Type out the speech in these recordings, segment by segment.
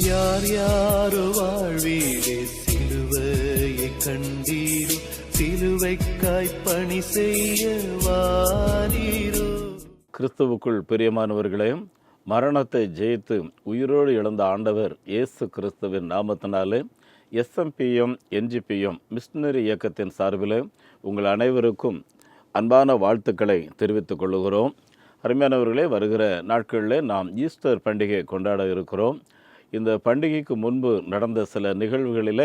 யார் யாரோ வாழ்வீரே சிலுவையை கண்டீரோ, சிலுவைக்காய் பணி செய்ய வாரீரோ. கிறிஸ்துவுக்குள் பிரியமானவர்களே, மரணத்தை ஜெயித்து உயிரோடு எழுந்த ஆண்டவர் இயேசு கிறிஸ்துவின் நாமத்தினாலே SMPM NGPM மிஷனரி இயக்கத்தின் சார்பில் உங்கள் அனைவருக்கும் அன்பான வாழ்த்துக்களை தெரிவித்துக் கொள்கிறோம். அருமையானவர்களே, வருகிற நாட்களில் நாம் ஈஸ்டர் பண்டிகை கொண்டாட இருக்கிறோம். இந்த பண்டிகைக்கு முன்பு நடந்த சில நிகழ்வுகளில்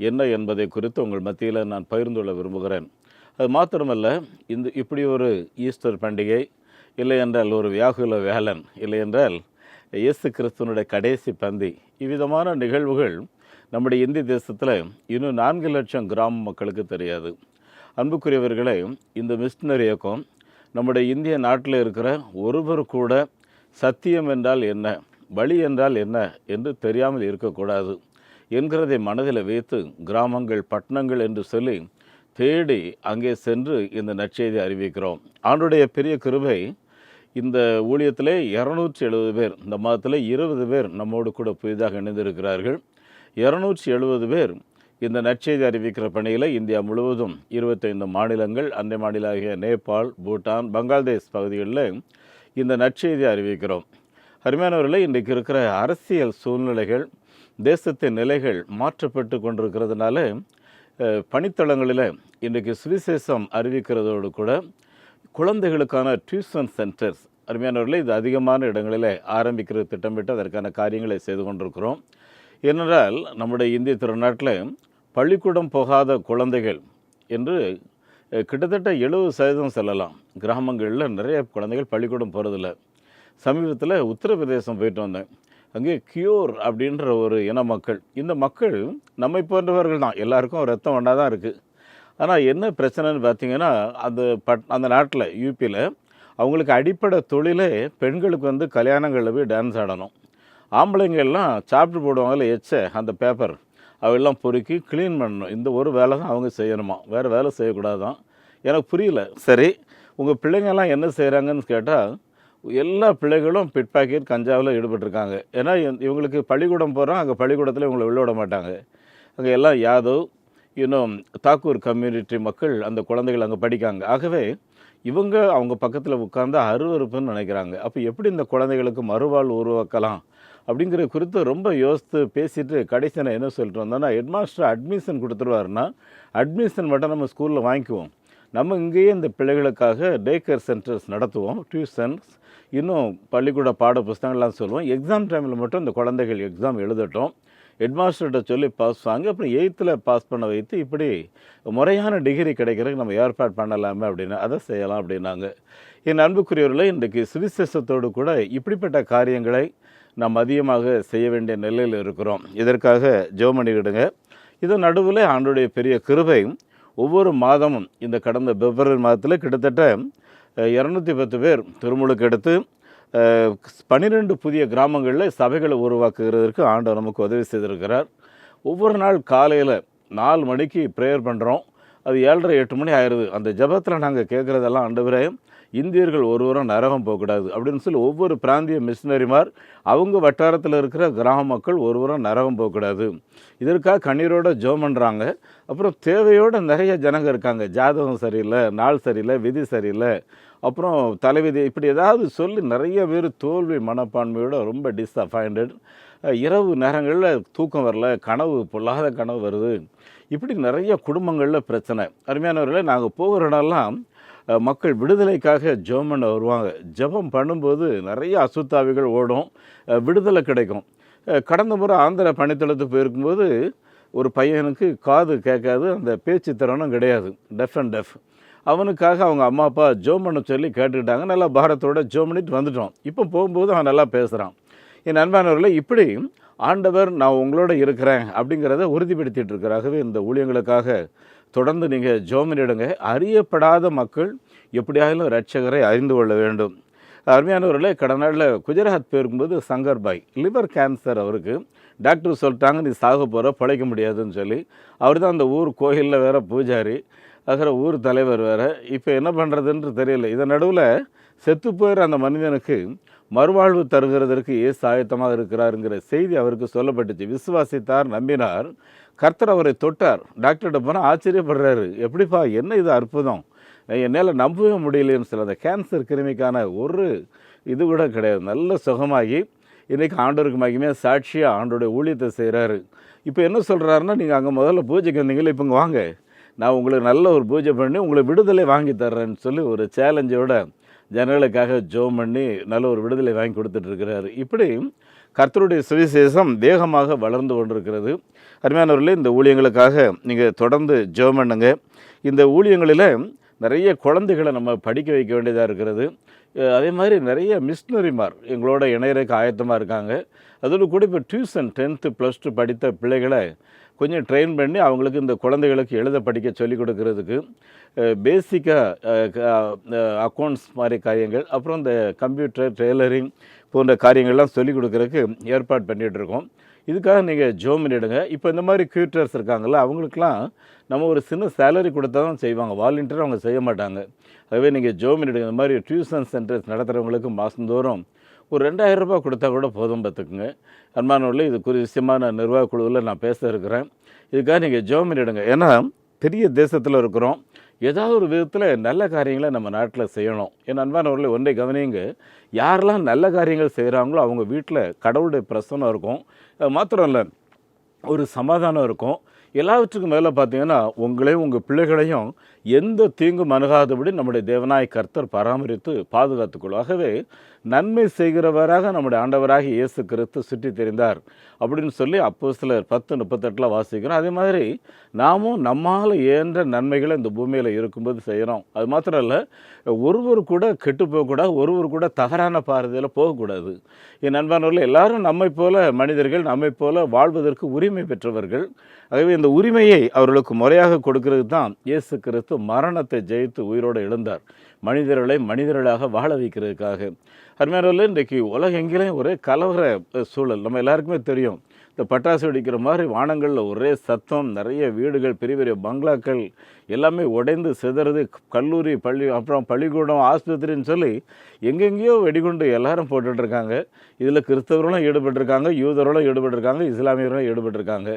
என்ன என்பதை குறித்து உங்கள் மத்தியில் நான் பகிர்ந்து கொள்ள விரும்புகிறேன். அது மாத்திரமல்ல, இப்படி ஒரு ஈஸ்டர் பண்டிகை இல்லை என்றால் ஒரு வியாகுல வேலன், இல்லை என்றால் இயேசு கிறிஸ்துவனுடைய கடைசி பந்தி, இவ்விதமான நிகழ்வுகள் நம்முடைய இந்திய தேசத்தில் இன்னும் 4 லட்சம் கிராம மக்களுக்கு தெரியாது. அன்புக்குரியவர்களே, இந்த மிஷனரி இயக்கம் நம்முடைய இந்திய நாட்டில் இருக்கிற ஒருவர் கூட சத்தியம் என்றால் என்ன, வழி என்றால் என்ன என்று தெரியாமல் இருக்கக்கூடாது என்கிறதை மனதில் வைத்து கிராமங்கள் பட்டணங்கள் என்று சொல்லி தேடி அங்கே சென்று இந்த நற்செய்தி அறிவிக்கிறோம். ஆண்டுடைய பெரிய கிருபை, இந்த ஊழியத்திலே 270 பேர், இந்த மாதத்தில் 20 பேர் நம்மோடு கூட புதிதாக இணைந்திருக்கிறார்கள். 270 பேர் இந்த நற்செய்தி அறிவிக்கிற பணியில் இந்தியா முழுவதும் 25 மாநிலங்கள், அண்டை மாநிலமாகிய நேபாள், பூட்டான், பங்களாதேஷ் பகுதிகளில் இந்த நற்செய்தி அறிவிக்கிறோம். அருமையானவர்களே, இன்றைக்கு இருக்கிற அரசியல் சூழ்நிலைகள், தேசத்தின் நிலைகள் மாற்றப்பட்டு கொண்டிருக்கிறதுனால பணித்தளங்களில் இன்றைக்கு சுவிசேஷம் அறிவிக்கிறதோடு கூட குழந்தைகளுக்கான டியூஷன் சென்டர்ஸ், அருமையானவர்களே, இது அதிகமான இடங்களில் ஆரம்பிக்கிறது திட்டமிட்டு அதற்கான காரியங்களை செய்து கொண்டிருக்கிறோம். ஏனென்றால் நம்முடைய இந்திய திருநாட்டில் பள்ளிக்கூடம் போகாத குழந்தைகள் என்று கிட்டத்தட்ட 70% சொல்லலாம். கிராமங்களில் நிறைய குழந்தைகள் பள்ளிக்கூடம் போகிறதில்ல. சமீபத்தில் உத்தரப்பிரதேசம் போயிட்டு வந்தேன். அங்கே கியோர் அப்படின்ற ஒரு இன மக்கள், இந்த மக்கள் நம்மை போன்றவர்கள் தான், எல்லாருக்கும் ரத்தம் ஒன்றா தான் இருக்குது. ஆனால் என்ன பிரச்சனைன்னு பார்த்தீங்கன்னா, அந்த நாட்டில் யூபியில் அவங்களுக்கு அடிப்படை தொழிலே பெண்களுக்கு கல்யாணங்களில் போய் டான்ஸ் ஆடணும். ஆம்பளைங்கள்லாம் சாப்பிட்டு போடுவாங்கல்ல அந்த பேப்பர், அவெல்லாம் பொறுக்கி க்ளீன் பண்ணணும். இந்த ஒரு வேலை தான் அவங்க செய்யணுமா, வேறு வேலை செய்யக்கூடாது தான். எனக்கு புரியல. சரி, உங்கள் பிள்ளைங்கள்லாம் என்ன செய்கிறாங்கன்னு கேட்டால், எல்லா பிள்ளைகளும் பிட் பாக்கெட் கஞ்சாவில் ஈடுபட்டிருக்காங்க. ஏன்னா இவங்களுக்கு பள்ளிக்கூடம் போகிறோம், அங்கே பள்ளிக்கூடத்தில் இவங்களை வெளில விட மாட்டாங்க. அங்கே எல்லாம் யாதவ், இன்னும் தாக்கூர் கம்யூனிட்டி மக்கள் அந்த குழந்தைகள் அங்கே படிக்காங்க. ஆகவே அவங்க பக்கத்தில் உட்கார்ந்து அருவருப்புன்னு நினைக்கிறாங்க. அப்போ எப்படி இந்த குழந்தைகளுக்கு மறுவாழ்வு உருவாக்கலாம் அப்படிங்கிற குறித்து ரொம்ப யோசித்து பேசிட்டு கடைசி நான் என்ன சொல்லிட்டு வந்தோன்னா, ஹெட்மாஸ்டர் அட்மிஷன் கொடுத்துருவாருன்னா அட்மிஷன் மட்டும் நம்ம ஸ்கூலில் வாங்கிக்குவோம். நம்ம இங்கேயே இந்த பிள்ளைகளுக்காக டே கேர் சென்டர்ஸ் நடத்துவோம், டியூஷன்ஸ், இன்னும் பள்ளிக்கூட பாட புஸ்தகங்கள்லாம் சொல்லுவோம். எக்ஸாம் டைமில் மட்டும் இந்த குழந்தைகள் எக்ஸாம் எழுதட்டும், ஹெட்மாஸ்டர்கிட்ட சொல்லி பாஸ் வாங்கி அப்புறம் 8th பாஸ் பண்ண வைத்து இப்படி முறையான டிகிரி கிடைக்கிறதுக்கு நம்ம ஏற்பாடு பண்ணலாமே அப்படின்னு, அதை செய்யலாம் அப்படின்னாங்க. என் அன்புக்குரியவர்களே, இன்றைக்கு சுவிசேஷத்தோடு கூட இப்படிப்பட்ட காரியங்களை நாம் அதிகமாக செய்ய வேண்டிய நிலையில் இருக்கிறோம். இதற்காக ஜெபம் பண்ணிக்கிடுங்க. இதன் நடுவில் ஆண்டோடைய பெரிய கிருபை, ஒவ்வொரு மாதமும் இந்த கடந்த பிப்ரவரி மாதத்தில் கிட்டத்தட்ட 210 பேர் திருமுழுக்கு எடுத்து 12 புதிய கிராமங்களில் சபைகளை உருவாக்குகிறதுக்கு ஆண்டவர் நமக்கு உதவி செய்திருக்கிறார். ஒவ்வொரு நாள் காலையில் 4 மணிக்கு ப்ரேயர் பண்ணுறோம். அது 7:30 8 மணி ஆயிடுது. அந்த ஜபத்தில் நாங்கள் கேட்குறதெல்லாம், ஆண்டவரே, இந்தியர்கள் ஒருவரும் நரகம் போகக்கூடாது அப்படின்னு சொல்லி ஒவ்வொரு பிராந்திய மிஷினரிமார் அவங்க வட்டாரத்தில் இருக்கிற கிராம மக்கள் ஒருவரும் நரகம் போகக்கூடாது, இதற்காக கண்ணீரோடு ஜெபம் பண்ணுறாங்க. அப்புறம் தேவையோடு நிறைய ஜனங்க இருக்காங்க, ஜாதகம் சரியில்லை, நாள் சரியில்லை, விதி சரியில்லை, அப்புறம் தலைவிதி, இப்படி ஏதாவது சொல்லி நிறைய பேர் தோல்வி மனப்பான்மையோடு ரொம்ப டிஸப்பாயிண்டட். இரவு நேரங்களில் தூக்கம் வரல, பொல்லாத கனவு வருது, இப்படி நிறைய குடும்பங்களில் பிரச்சனை. அருமையானவர்களே, நாங்கள் போகிற இடம்லாம் மக்கள் விடுதலைக்காக ஜெபம் பண்ண வருவாங்க. ஜெபம் பண்ணும்போது நிறைய அசுத்தாவிகள் ஓடும், விடுதலை கிடைக்கும். கடந்த முறை ஆந்திரா பணித்தளத்துக்கு போயிருக்கும்போது ஒரு பையனுக்கு காது கேட்காது, அந்த பேச்சு திறனும் கிடையாது, டெஃப். அவனுக்காக அவங்க அம்மா அப்பா ஜெபம் பண்ண சொல்லி கேட்டுக்கிட்டாங்க. நல்லா பாரத்தோட ஜெபம் பண்ணிட்டு வந்துட்டோம். இப்போ போகும்போது அவன் நல்லா பேசுகிறான். என் அன்பானவர்களே, இப்படி ஆண்டவர் நான் உங்களோட இருக்கிறேன் அப்படிங்கிறத உறுதிப்படுத்திட்டு இருக்கிறாகவே இந்த ஊழியங்களுக்காக தொடர்ந்து நீங்கள் ஜெபம் பண்ணிடுங்க. அறியப்படாத மக்கள் எப்படியாவது ரட்சகரை அறிந்து கொள்ள வேண்டும். அருமையானவர்களே, கடந்த நாளில் குஜராத் போயிருக்கும்போது சங்கர்பாய் லிவர் கேன்சர், அவருக்கு டாக்டர் சொல்லிட்டாங்க நீ சாக போகிற, பிழைக்க முடியாதுன்னு சொல்லி. அவர் தான் அந்த ஊர் கோயிலில் வேறு பூஜாரி, அதுக்கிற ஊர் தலைவர் வேறு. இப்போ என்ன பண்ணுறதுன்னு தெரியல. இதன் நடுவில் செத்து போயிற அந்த மனிதனுக்கு மறுவாழ்வு தருகிறதற்கு இயேசு ஆயத்தமாக இருக்கிறாருங்கிற செய்தி அவருக்கு சொல்லப்பட்டுச்சு. விசுவாசித்தார், நம்பினார், கர்த்தர் அவரை தொட்டார். டாக்டர்கிட்ட போனால் ஆச்சரியப்படுறாரு, எப்படிப்பா என்ன இது அற்புதம், என்னால் நம்பவே முடியலைன்னு சொல்ல. அந்த கேன்சர் கிருமிக்கான ஒரு இது கூட கிடையாது. நல்ல சுகமாகி இன்றைக்கி ஆண்டவருக்கு மகிமையாக சாட்சியாக ஆண்டோடைய ஊழியத்தை செய்கிறாரு. இப்போ என்ன சொல்கிறாருன்னா, நீங்கள் அங்கே முதல்ல பூஜைக்கு வந்தீங்களே, இப்போ இங்கே வாங்க, நான் உங்களுக்கு நல்ல ஒரு பூஜை பண்ணி உங்களை விடுதலை வாங்கி தர்றேன்னு சொல்லி ஒரு சேலஞ்சோட ஜனங்களுக்காக ஜெபம் பண்ணி நல்ல ஒரு விடுதலை வாங்கி கொடுத்துட்ருக்கிறாரு. இப்படி கர்த்தருடைய சுவிசேஷம் வேகமாக வளர்ந்து கொண்டிருக்கிறது. அருமையானவர்களே, இந்த ஊழியங்களுக்காக நீங்கள் தொடர்ந்து ஜெபம் பண்ணுங்க. இந்த ஊழியங்களில் நிறைய குழந்தைகளை நம்ம படிக்க வைக்க வேண்டியதாக இருக்கிறது. அதே மாதிரி நிறைய மிஷினரிமார் எங்களோட இணையறக்கு ஆயத்தமாக இருக்காங்க. அதோடு கூட இப்போ டியூஷன் 10th +2 படித்த பிள்ளைகளை கொஞ்சம் ட்ரெயின் பண்ணி அவங்களுக்கு இந்த குழந்தைகளுக்கு எழுத படிக்க சொல்லிக் கொடுக்கறதுக்கு பேசிக்காக அக்கௌண்ட்ஸ் மாதிரி காரியங்கள், அப்புறம் இந்த கம்ப்யூட்டர், டெய்லரிங் போன்ற காரியங்கள்லாம் சொல்லிக் கொடுக்குறதுக்கு ஏற்பாடு பண்ணிகிட்ருக்கோம். இதுக்காக நீங்கள் ஜெபம் பண்ணிவிடுங்க. இப்போ இந்த மாதிரி கியூட்டர்ஸ் இருக்காங்கள்ல, அவங்களுக்குலாம் நம்ம ஒரு சின்ன சேலரி கொடுத்தா தான் செய்வாங்க, வாலண்டியராக அவங்க செய்ய மாட்டாங்க. அதுவே நீங்கள் ஜெபம் பண்ணிவிடுங்க. இந்த மாதிரி டியூஷன் சென்டர்ஸ் நடத்துகிறவங்களுக்கு மாதந்தோறும் ஒரு 2000 ரூபாய் கொடுத்தா கூட போதும் பார்த்துக்குங்க. அன்பானவர்களே, இது விஷயமான நிர்வாக குழுவில் நான் பேச இருக்கிறேன். இதுக்காக நீங்கள் ஜெபம் பண்ணிவிடுங்க. ஏன்னா பெரிய தேசத்தில் இருக்கிறோம், ஏதாவது ஒரு விதத்தில் நல்ல காரியங்களை நம்ம நாட்டில் செய்யணும். ஏன்னா அன்பானவர்களே, ஒன்றை கவனிங்க, யாரெல்லாம் நல்ல காரியங்கள் செய்கிறாங்களோ அவங்க வீட்டில் கடவுளுடைய பிரசன்னம் இருக்கும். மாத்திரம் இல்லை, ஒரு சமாதானம் இருக்கும். எல்லாவற்றுக்கும் மேலே பார்த்தீங்கன்னா உங்களையும் உங்கள் பிள்ளைகளையும் எந்த தீங்கும் அணுகாதபடி நம்முடைய தேவனாய் கர்த்தர் பராமரித்து பாதுகாத்துக்கொள்ளும். ஆகவே நன்மை செய்கிறவராக நம்முடைய ஆண்டவராக இயேசு கிறிஸ்து சுற்றி தெரிந்தார் அப்படின்னு சொல்லி அப்போஸ்தலர் 10:38 வாசிக்கிறோம். அதே மாதிரி நாமும் நம்மால் இயன்ற நன்மைகளை இந்த பூமியில் இருக்கும்போது செய்கிறோம். அது மாத்திரம் இல்லை, ஒருவர் கூட கெட்டு போகக்கூடாது, ஒருவர் கூட தவறான பாரதியில் போகக்கூடாது. என் நண்பர்கள் எல்லாரும் நம்மை போல மனிதர்கள், நம்மை போல வாழ்வதற்கு உரிமை பெற்றவர்கள். ஆகவே இந்த உரிமையை அவர்களுக்கு முறையாக கொடுக்கறது தான் இயேசு கிறிஸ்து மரணத்தை ஜெயித்து உயிரோடு எழுந்தார், மனிதர்களை மனிதர்களாக வாழ வைக்கிறதுக்காக. அருமையானவர்களே, இன்றைக்கு உலகெங்கிலையும் ஒரே கலவர சூழல் நம்ம எல்லாருக்குமே தெரியும். இந்த பட்டாசு வெடிக்கிற மாதிரி வானங்களில் ஒரே சத்தம், நிறைய வீடுகள், பெரிய பெரிய பங்களாக்கள் எல்லாமே உடைந்து சிதறது, கல்லூரி, பள்ளி, அப்புறம் பள்ளிக்கூடம், ஆஸ்பத்திரின்னு சொல்லி எங்கெங்கேயோ வெடிகுண்டு எல்லாரும் போட்டுட்ருக்காங்க. இதில் கிறிஸ்தவர்களும் ஈடுபட்டிருக்காங்க, யூதர்களும் ஈடுபட்டிருக்காங்க, இஸ்லாமியர்களும் ஈடுபட்டிருக்காங்க.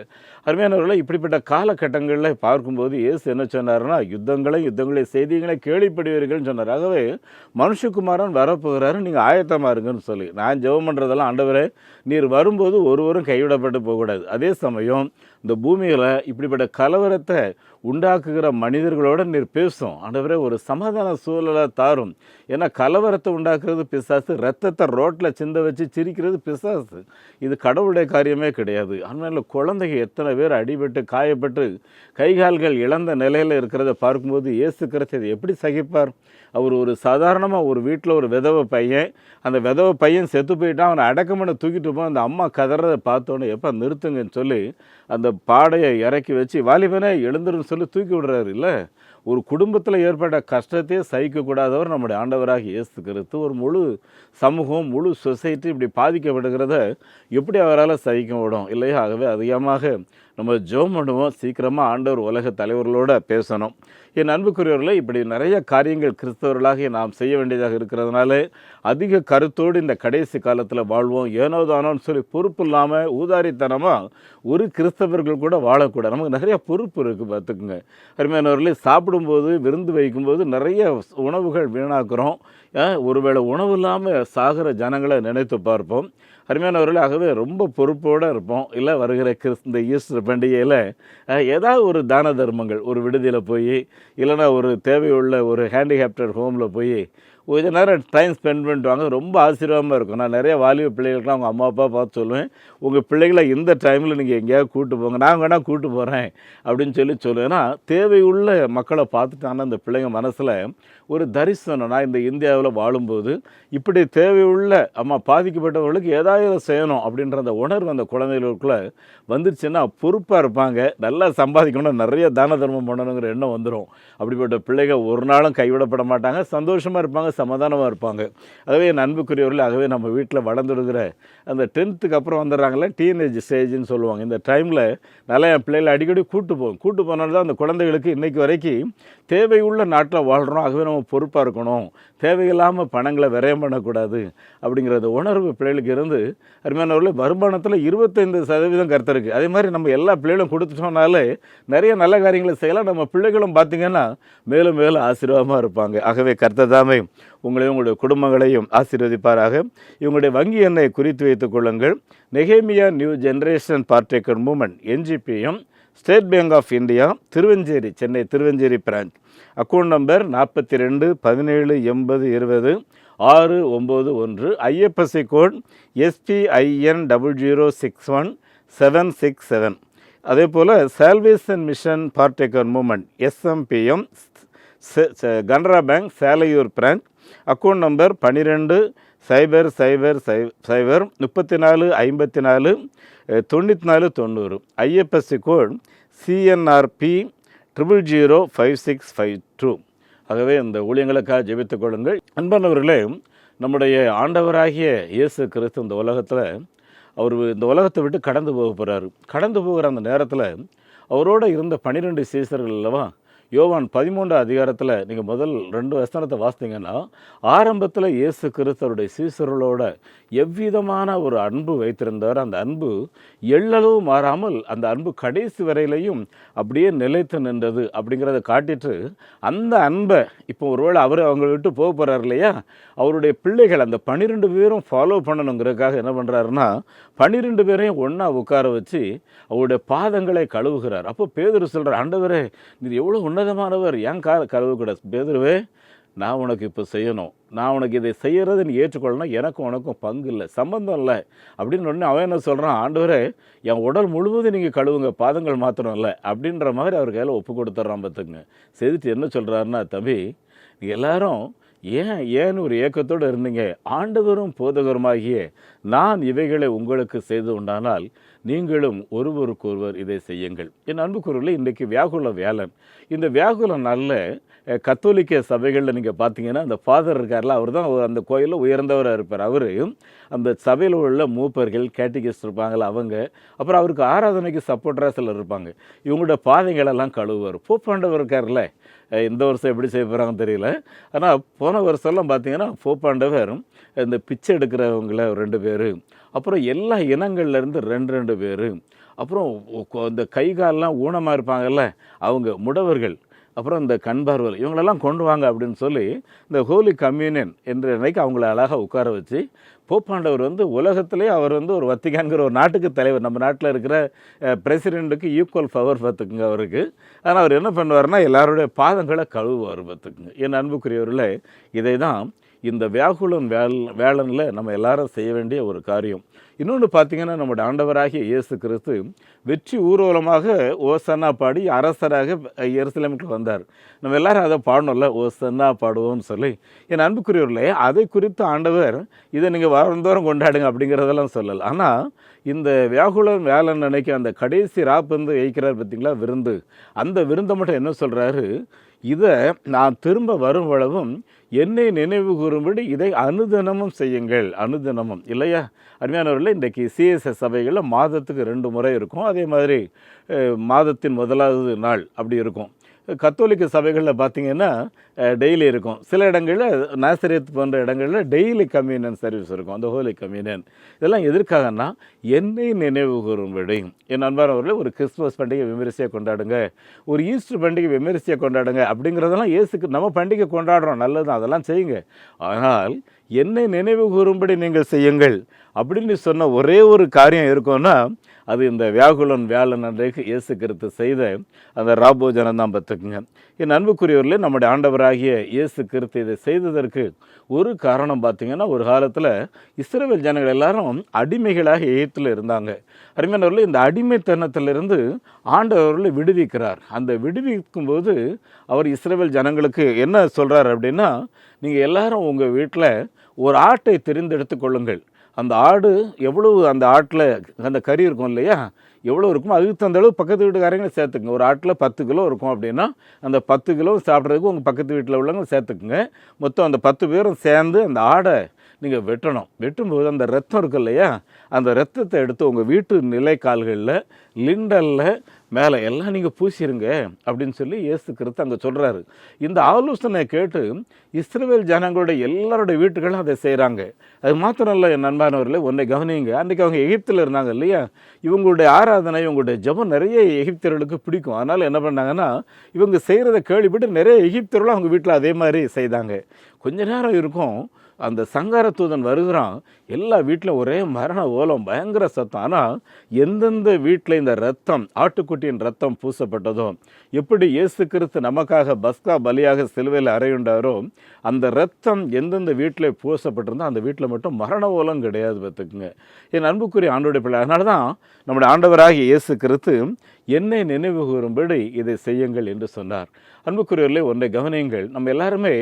அருமையானவர்களை, இப்படிப்பட்ட காலகட்டங்களில் பார்க்கும்போது இயேசு என்ன சொன்னார்னா, யுத்தங்களை செய்திகளை கேள்விப்படுவீர்கள்னு சொன்னார். ஆகவே மனுஷகுமாரன் வரப்போகிறாரு, நீங்கள் ஆயத்தமாக இருங்கன்னு சொல்லி நான் ஜெபம் பண்ணுறதெல்லாம், ஆண்டவரே நீர் வரும்போது ஒருவரும் கைவிடப்பட்டு போகக்கூடாது. அதே சமயம் இந்த பூமியில் இப்படிப்பட்ட கலவரத்தை உண்டாக்குகிற மனிதர்களோடு நீர் பேசும் ஆண்டவரே, ஒரு சமாதான சூழலை தாரும். ஏன்னா கலவரத்தை உண்டாக்குறது பிசாசு, ரத்தத்தை ரோட்டில் சிந்த வச்சு சிரிக்கிறது பிசாசு. இது கடவுளுடைய காரியமே கிடையாது. அதனால குழந்தைங்க எத்தனை பேர் அடிபட்டு காயப்பட்டு கைகால்கள் இழந்த நிலையில் இருக்கிறத பார்க்கும்போது இயேசு கிறிஸ்து இதை எப்படி சகிப்பார்? அவர் ஒரு சாதாரணமாக ஒரு வீட்டில் ஒரு விதவை பையன், அந்த விதவை பையன் செத்து போயிட்டான், அவனை அடக்கமனை தூக்கிட்டு போய் அந்த அம்மா கதறதை பார்த்தோன்னே எப்போ நிறுத்துங்கன்னு சொல்லி அந்த பாடையை இறக்கி வச்சு வாலிபனே எழுந்துருன்னு சொல்லி தூக்கி விடுறாரு. இல்லை, ஒரு குடும்பத்தில் ஏற்பட்ட கஷ்டத்தையே சகிக்கக்கூடாதவர் நம்முடைய ஆண்டவராக இயேசு கிறிஸ்து. ஒரு முழு சமூகம், முழு சொசைட்டி இப்படி பாதிக்கப்படுகிறத எப்படி அவரால் சகிக்க விடும் இல்லையா? ஆகவே அதிகமாக நம்ம ஜெபம் பண்ணுவோம். சீக்கிரமாக ஆண்டவர் உலக தலைவர்களோடு பேசணும். என் அன்புக்குரியவர்களே, இப்படி நிறைய காரியங்கள் கிறிஸ்தவர்களாக நாம் செய்ய வேண்டியதாக இருக்கிறதுனால அதிக கருத்தோடு இந்த கடைசி காலத்தில் வாழ்வோம். ஏனோதானோன்னு சொல்லி பொறுப்பு இல்லாமல் ஊதாரித்தனமாக ஒரு கிறிஸ்தவர்கள் கூட வாழக்கூடாது. நமக்கு நிறைய பொறுப்பு இருக்குது பார்த்துக்குங்க. அருமையானவர்களே, சாப்பிடும்போது, விருந்து வைக்கும்போது நிறைய உணவுகள் வீணாக்குறோம். ஒருவேளை உணவு இல்லாமல் சாகிற ஜனங்களை நினைத்து பார்ப்போம். அருமையானவர்களே, ஆகவே ரொம்ப பொறுப்போடு இருப்போம். இல்லை, வருகிற இந்த ஈஸ்டர் பண்டிகையில் ஏதாவது ஒரு தான தர்மங்கள், ஒரு விடுதியில் போய், இல்லைனா ஒரு தேவையுள்ள ஒரு ஹேண்டிகேப்டட் ஹோமில் போய் கொஞ்ச நேரம் டைம் ஸ்பெண்ட் பண்ணிட்டு வாங்க. ரொம்ப ஆசீர்வாதமாக இருக்கும். நான் நிறைய வாலிப பிள்ளைகளுக்கெலாம் அவங்க அம்மா அப்பா பார்த்து சொல்லுவேன், உங்கள் பிள்ளைகளை இந்த டைமில் நீங்கள் எங்கேயாவது கூப்பிட்டு போங்க, நான் வேணால் கூப்பிட்டு போகிறேன் அப்படின்னு சொல்லுவேன். ஏன்னா தேவையுள்ள மக்களை பார்த்துட்டாங்கன்னா அந்த பிள்ளைங்க மனசில் ஒரு தரிசனம், நான் இந்த இந்தியாவில் வாழும்போது இப்படி தேவையுள்ள பாதிக்கப்பட்டவர்களுக்கு ஏதாவது செய்யணும் அப்படின்ற அந்த உணர்வு அந்த குழந்தைகளுக்குள்ளே வந்துருச்சுன்னா பொறுப்பாக இருப்பாங்க. நல்லா சம்பாதிக்கணும், நிறைய தான தர்மம் பண்ணணுங்கிற எண்ணம் வந்துடும். அப்படிப்பட்ட பிள்ளைகள் ஒரு நாளும் கைவிடப்பட மாட்டாங்க, சந்தோஷமாக இருப்பாங்க, சமாதானமாக இருப்பாங்க. ஆகவே என் அன்புக்குரியவர்கள், ஆகவே நம்ம வீட்டில் வளர்ந்துடுகிற அந்த 10th அப்புறம் வந்துடுறாங்களே டீனேஜ் ஸ்டேஜ்னு சொல்லுவாங்க. இந்த டைமில் நல்லா என் பிள்ளைகளை அடிக்கடி கூட்டு போனாலும் தான் அந்த குழந்தைகளுக்கு இன்றைக்கு வரைக்கும் தேவையுள்ள நாட்டில் வாழ்கிறோம். ஆகவே நம்ம பொறுப்பாக இருக்கணும், தேவையில்லாமல் பணங்களை விரயம் பண்ணக்கூடாது அப்படிங்கிற அந்த உணர்வு பிள்ளைகளுக்கு இருந்து, அருமையானவர்களே, வருமானத்தில் 25% கர்த்தருக்கு. அதே மாதிரி நம்ம எல்லா பிள்ளைகளும் கொடுத்துட்டோம்னாலே நிறைய நல்ல காரியங்களை செய்யலாம். நம்ம பிள்ளைகளும் பார்த்திங்கன்னா மேலும் மேலும் ஆசீர்வாதமாக இருப்பாங்க. ஆகவே கர்த்தர் தாமே உங்களையும் உங்களுடைய குடும்பங்களையும் ஆசீர்வதிப்பாராக. இவங்களுடைய வங்கி எண்ணை குறித்து வைத்துக் கொள்ளுங்கள். நெகேமியா new generation partaker movement NGPM, state bank of India, Thiruvanjeri, Chennai Thiruvanjeri branch. Account number 42 17 80 20 691. IFSC code SPIN 0061 767. அதே போல் salvation mission partaker movement SMPM, Canara bank Selaiyur branch. Account number 12 000 0 34 54 94 90. IFSC code CNRP 005652. ஆகவே இந்த ஊழியங்களுக்காக ஜெபித்துக் கொள்ளுங்கள். அன்பானவர்களே, நம்முடைய ஆண்டவராகிய இயேசு கிறிஸ்து இந்த உலகத்தில் அவர் இந்த உலகத்தை விட்டு கடந்து போக போகிறாரு. கடந்து போகிற அந்த நேரத்தில் அவரோடு இருந்த 12 சீசர்கள் அல்லவா, யோவான் 13 அதிகாரத்தில் நீங்கள் முதல் 2 வசனத்தை வாசித்தீங்கன்னா, ஆரம்பத்தில் இயேசு கிறிஸ்தவருடைய சீசர்களோட எவ்விதமான ஒரு அன்பு வைத்திருந்தார். அந்த அன்பு எள்ளளவு மாறாமல் அந்த அன்பு கடைசி வரையிலையும் அப்படியே நிலைத்து நின்றது அப்படிங்கிறத காட்டிட்டு, அந்த அன்பை இப்போ ஒருவேளை அவர் அவங்க விட்டு போக போகிறார் இல்லையா, அவருடைய பிள்ளைகள் அந்த 12 பேரும் ஃபாலோ பண்ணணுங்கிறதுக்காக என்ன பண்ணுறாருன்னா, 12 பேரையும் ஒன்றா உட்கார வச்சு அவருடைய பாதங்களை கழுவுகிறார். அப்போ பேதுரு சொல்கிறார், ஆண்டவரே நீர் எவ்வளோ உன்னதமானவர், ஏன் கழுவக்கூடாது? பேதுருவே, நான் உனக்கு இப்போ செய்யணும், நான் உனக்கு இதை செய்கிறது நீ ஏற்றுக்கொள்ளணும், எனக்கும் உனக்கும் பங்கு இல்லை, சம்பந்தம் இல்லை அப்படின்னு உடனே அவன் என்ன சொல்கிறான், ஆண்டவரே என் உடல் முழுவதும் நீங்கள் கழுவுங்க, பாதங்கள் மாத்திரம் இல்லை அப்படின்ற மாதிரி அவர் கையில் ஒப்பு கொடுத்துட்றான். பார்த்துங்க. செய்துட்டு என்ன சொல்கிறாருன்னா, தம்பி நீங்கள் எல்லாரும் ஏன் ஒரு ஏக்கத்தோடு இருந்தீங்க, ஆண்டவரும் போதகருமாகிய நான் இவைகளை உங்களுக்கு செய்து உண்டானால் நீங்களும் ஒருவருக்கொருவர் இதை செய்யுங்கள். என் அன்புக்குரியவர்களே, இன்றைக்கு வியாகுல வேலன். இந்த வியாகுல நல்ல கத்தோலிக்க சபைகளில் நீங்கள் பார்த்தீங்கன்னா அந்த ஃபாதர் இருக்கார்ல, அவர் தான் அந்த கோயிலில் உயர்ந்தவராக இருப்பார். அவர் அந்த சபையில் உள்ள மூப்பர்கள், கேட்டிகிஸ்ட் இருப்பாங்களா அவங்க, அப்புறம் அவருக்கு ஆராதனைக்கு சப்போர்ட்டராக சிலர் இருப்பாங்க. இவங்களோட பாதைகளெல்லாம் கழுவுவார். போப்பாண்டவர் இருக்கார்ல, இந்த வருஷம் எப்படி செய்ய போகிறாங்கன்னு தெரியல. ஆனால் போன வருஷம்லாம் பார்த்தீங்கன்னா போப்பாண்டவர் இந்த பிச்சை எடுக்கிறவங்கள 2 பேர், அப்புறம் எல்லா இனங்கள்லேருந்து 2 பேர், அப்புறம் இந்த கை காலெலாம் ஊனமாக இருப்பாங்கல்ல அவங்க முடவர்கள், அப்புறம் இந்த கண்பார்வல், இவங்களெல்லாம் கொண்டு வாங்க அப்படின்னு சொல்லி இந்த ஹோலி கம்யூனியன் என்ற அன்னைக்கு அவங்கள அழகாக உட்கார வச்சு, போப்பாண்டவர் உலகத்திலே அவர் ஒரு வத்திக்கான்கிற ஒரு நாட்டுக்கு தலைவர். நம்ம நாட்டில் இருக்கிற பிரசிடெண்ட்டுக்கு ஈக்குவல் பவர் பார்த்துக்குங்க அவருக்கு. ஆனால் அவர் என்ன பண்ணுவார்னா எல்லாருடைய பாதங்களை கழுவுவார். பார்த்துக்குங்க. என் அன்புக்குரியவர்களே, இதை தான் இந்த வியாகுலன் வேலனில் நம்ம எல்லாரும் செய்ய வேண்டிய ஒரு காரியம். இன்னொன்று பார்த்தீங்கன்னா, நம்முடைய ஆண்டவராகிய இயேசு கிறிஸ்து வெற்றி ஊர்வலமாக ஓசன்னா பாடி அரசராக எருசலேமுக்கு வந்தார். நம்ம எல்லாரும் அதை பாடணும்ல, ஓசன்னா பாடுவோம்னு சொல்லி. என் அன்புக்குரியவர்களே, அதை குறித்து ஆண்டவர் இதை நீங்கள் வாரந்தோறும் கொண்டாடுங்க அப்படிங்கிறதெல்லாம் சொல்லலை. ஆனால் இந்த வியாகுலன் வேலன் அன்னைக்கு அந்த கடைசி ராப்பந்து வைக்கிறார் பார்த்தீங்களா, விருந்து. அந்த விருந்தை மட்டும் என்ன சொல்கிறாரு, இதை நான் திரும்ப வரும் அளவும் என்னை நினைவு கூறும்படி இதை அனுதினமும் செய்யுங்கள். அனுதினமும் இல்லையா அருமையானவர்களே, இன்றைக்கு சிஎஸ்எஸ் சபைகளில் மாதத்துக்கு 2 முறை இருக்கும். அதே மாதிரி மாதத்தின் முதலாவது நாள் அப்படி இருக்கும். கத்தோலிக்க சபைகளில் பார்த்திங்கன்னா டெய்லி இருக்கும். சில இடங்களில் நாசரேத் போன்ற இடங்களில் டெய்லி கம்யூனியன் சர்வீஸ் இருக்கும், அந்த ஹோலி கம்யூனியன். இதெல்லாம் எதற்காகனா என்னை நினைவு கூறும்படி. என் அன்பானவர்களே, ஒரு கிறிஸ்துமஸ் பண்டிகை விமரிசையாக கொண்டாடுங்க, ஒரு ஈஸ்டர் பண்டிகை விமரிசையாக கொண்டாடுங்க அப்படிங்கிறதெல்லாம் இயேசுக்கு நம்ம பண்டிகை கொண்டாடுறோம், நல்லது தான், அதெல்லாம் செய்யுங்க. ஆனால் என்னை நினைவு கூறும்படி நீங்கள் செய்யுங்கள் அப்படின்னு சொன்ன ஒரே ஒரு காரியம் இருக்கும்னா அது இந்த வியாகுலன் வியாழன் அன்றைக்கு இயேசு கிறிஸ்து செய்த அந்த ராபோஜனம் தான். பார்த்துக்குங்க. என் அன்புக்குரியவர்களே, நம்முடைய ஆண்டவராகிய இயேசு கிறிஸ்து இதை செய்ததற்கு ஒரு காரணம் பார்த்திங்கன்னா, ஒரு காலத்தில் இஸ்ரவேல் ஜனங்கள் எல்லாரும் அடிமைகளாக எகிப்தில் இருந்தாங்க. அருமையானவர்களே, இந்த அடிமைத்தனத்திலிருந்து ஆண்டவர்களை விடுவிக்கிறார். அந்த விடுவிக்கும்போது அவர் இஸ்ரவேல் ஜனங்களுக்கு என்ன சொல்கிறார் அப்படின்னா, நீங்கள் எல்லாரும் உங்கள் வீட்டில் ஒரு ஆட்டை தெரிந்தெடுத்து கொள்ளுங்கள், அந்த ஆடு எவ்வளவு அந்த ஆட்டில் அந்த கறி இருக்கும் இல்லையா, எவ்வளோ இருக்குமோ அதுக்கு தகுந்த அளவு பக்கத்து வீட்டுக்காரங்களும் சேர்த்துக்குங்க. ஒரு ஆட்டில் 10 கிலோ இருக்கும் அப்படின்னா அந்த 10 கிலோ சாப்பிட்றதுக்கு உங்கள் பக்கத்து வீட்டில் உள்ளவங்க சேர்த்துக்குங்க. மொத்தம் அந்த 10 பேரும் சேர்ந்து அந்த ஆடை நீங்கள் வெட்டணும். வெட்டும்போது அந்த ரத்தம் இருக்கு இல்லையா, அந்த ரத்தத்தை எடுத்து உங்கள் வீட்டு நிலைக்கால்களில், லிண்டலில், மேலே எல்லாம் நீங்கள் பூசிடுங்க அப்படின்னு சொல்லி இயேசு கிறிஸ்து அங்கே சொல்கிறாரு. இந்த ஆலோசனை கேட்டு இஸ்ரவேல் ஜனங்களுடைய எல்லாருடைய வீட்டுகளும் அதை செய்கிறாங்க. அது மாத்திரம் இல்லை என் நண்பானவர்களே, ஒன்றை கவனிங்க. அன்றைக்கி அவங்க எகிப்தில் இருந்தாங்க இல்லையா, இவங்களுடைய ஆராதனை, இவங்களுடைய ஜெபம் நிறைய எகிப்தியர்களுக்கு பிடிக்கும். அதனால் என்ன பண்ணாங்கன்னா, இவங்க செய்கிறத கேள்விப்பட்டு நிறைய எகிப்தியர்களும் அவங்க வீட்டில் அதே மாதிரி செய்தாங்க. கொஞ்ச நேரம் இருக்கும், அந்த சங்கார தூதன் வருகிறான். எல்லா வீட்டிலும் ஒரே மரண ஓலம், பயங்கர சத்தம். ஆனால் எந்தெந்த வீட்டில் இந்த ரத்தம், ஆட்டுக்குட்டியின் ரத்தம் பூசப்பட்டதோ, எப்படி இயேசு கிறிஸ்து நமக்காக பஸ்கா பலியாக சிலுவையில் அறையுண்டாரோ, அந்த ரத்தம் எந்தெந்த வீட்டில் பூசப்பட்டிருந்தோ அந்த வீட்டில் மட்டும் மரண ஓலம் கிடையாது. பார்த்துக்குங்க என் அன்புக்குரிய ஆண்டோடைய பிள்ளை. அதனால தான் நம்முடைய ஆண்டவராகிய இயேசு கிறிஸ்து என்னை நினைவு கூறும்படி இதை செய்யுங்கள் என்று சொன்னார். அன்புக்குரியவர்களே, ஒன்றை கவனியுங்கள். நம்ம எல்லாருமே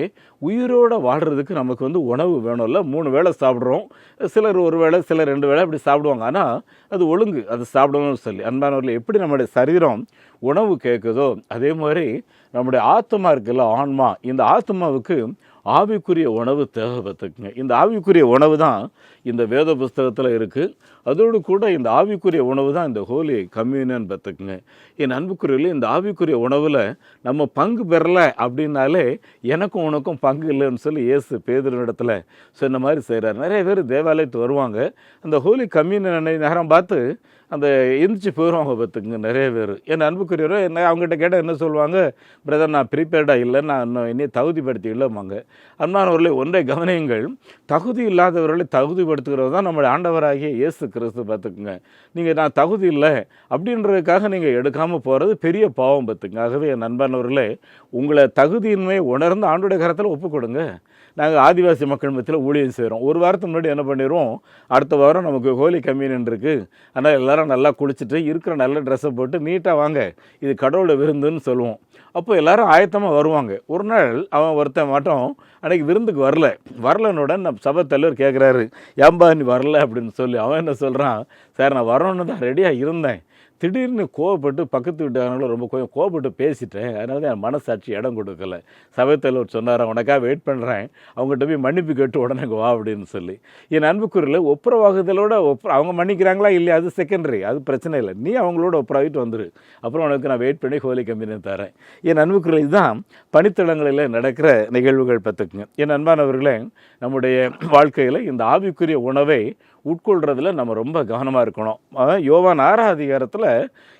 உயிரோடு வாழ்கிறதுக்கு நமக்கு உணவு வேணும்ல. 3 வேளை சாப்பிட்றோம். சிலர் 1 வேளை, சிலர் 2 வேளை அப்படி சாப்பிடுவாங்க. ஆனால் அது ஒழுங்கு, அது சாப்பிடணும்னு சொல்லி. அன்பானவர்களே, எப்படி நம்முடைய சரீரம் உணவு கேட்குதோ அதே மாதிரி நம்முடைய ஆத்மா இருக்குல்ல, ஆன்மா, இந்த ஆத்மாவுக்கு ஆவிக்குரிய உணவு தேவை. பார்த்துக்குங்க, இந்த ஆவிக்குரிய உணவு தான் இந்த வேத புஸ்தகத்தில் இருக்குது. அதோடு கூட இந்த ஆவிக்குரிய உணவு தான் இந்த ஹோலி கம்யூனியன். பார்த்துக்குங்க என் அன்புக்குரியவர்களே, இந்த ஆவிக்குரிய உணவில் நம்ம பங்கு பெறலை அப்படின்னாலே எனக்கும் உனக்கும் பங்கு இல்லைன்னு சொல்லி இயேசு பேதுருவினிடத்தில் சொன்ன மாதிரி செய்கிறார். நிறைய பேர் தேவாலயத்துக்கு வருவாங்க, அந்த ஹோலி கம்யூனியன் நேரம் பார்த்து அந்த எந்திரிச்சு போயிடுவாங்க. பார்த்துக்குங்க நிறைய பேர். என் அன்புக்குரியவரை என்ன அவங்ககிட்ட கேட்டால் என்ன சொல்லுவாங்க, பிரதர் நான் ப்ரீபேர்டாக இல்லை, நான் இன்னும் என்னையை தகுதிப்படுத்தி இல்லைம்பாங்க. அன்பானவர்களே, ஒன்றை கவனியுங்கள். தகுதி இல்லாதவர்களை தகுதிப்படுத்துகிறது தான் நம்முடைய ஆண்டவராகிய இயேசு கிறிஸ்து. பார்த்துக்குங்க, நீங்கள் நான் தகுதி இல்லை அப்படின்றதுக்காக நீங்கள் எடுக்காமல் போகிறது பெரிய பாவம். பார்த்துங்க. ஆகவே என் அன்பானவர்களே, உங்களை தகுதியின்மை உணர்ந்து ஆண்டோடைய கரத்தில் ஒப்புக் கொடுங்க. நாங்கள் ஆதிவாசி மக்கள் மத்தியில் ஊழியம் செய்கிறோம். ஒரு வாரத்துக்கு முன்னாடி என்ன பண்ணிடுவோம், அடுத்த வாரம் நமக்கு ஹோலி கம்யூனியன் இருக்குது, ஆனால் எல்லோரும் நல்லா குளிச்சுட்டு இருக்கிற நல்ல ட்ரெஸ்ஸை போட்டு நீட்டாக வாங்க, இது கடவுளை விருந்துன்னு சொல்லுவோம். அப்போ எல்லோரும் ஆயத்தமாக வருவாங்க. ஒரு நாள் அவன் ஒருத்தன் மட்டும் அன்றைக்கி விருந்துக்கு வரலன்னுடன் நம்ம சபை தலைவர் கேட்குறாரு, ஏம்பா நீ வரல அப்படின்னு சொல்லி. அவன் என்ன சொல்கிறான், சார் நான் வரணுன்னு தான் ரெடியாக இருந்தேன், திடீர்னு கோவப்பட்டு பக்கத்து வீட்டுக்காரங்களும் ரொம்ப கோவப்பட்டு பேசிட்டேன், அதனால தான் என் மனசாட்சி இடம் கொடுக்கல. சபைத்தலைவர் சொன்னார், உனக்காக வெயிட் பண்ணுறேன், அவங்ககிட்ட போய் மன்னிப்பு கேட்டு உடனே வா அப்படின்னு சொல்லி. என் அன்புக்குரியல ஒப்புரவாகுதலோட அவங்க மன்னிக்கிறாங்களா இல்லையா அது செகண்டரி, அது பிரச்சனை இல்லை. நீ அவங்களோட ஒப்புரவாகிட்டு வந்துரு, அப்புறம் உனக்கு நான் வெயிட் பண்ணி ஹோலி கம்யூனியன் தரேன். என் அன்புக்குரிய இதுதான் பணித்தளங்களில் நடக்கிற நிகழ்வுகள். பார்த்துக்குங்க என் அன்பானவர்களே, நம்முடைய வாழ்க்கையில் இந்த ஆவிக்குரிய உணவை உட்கொள்றதுல நம்ம ரொம்ப கவனமாக இருக்கணும். யோவான் 6ஆம் அதிகாரத்தில்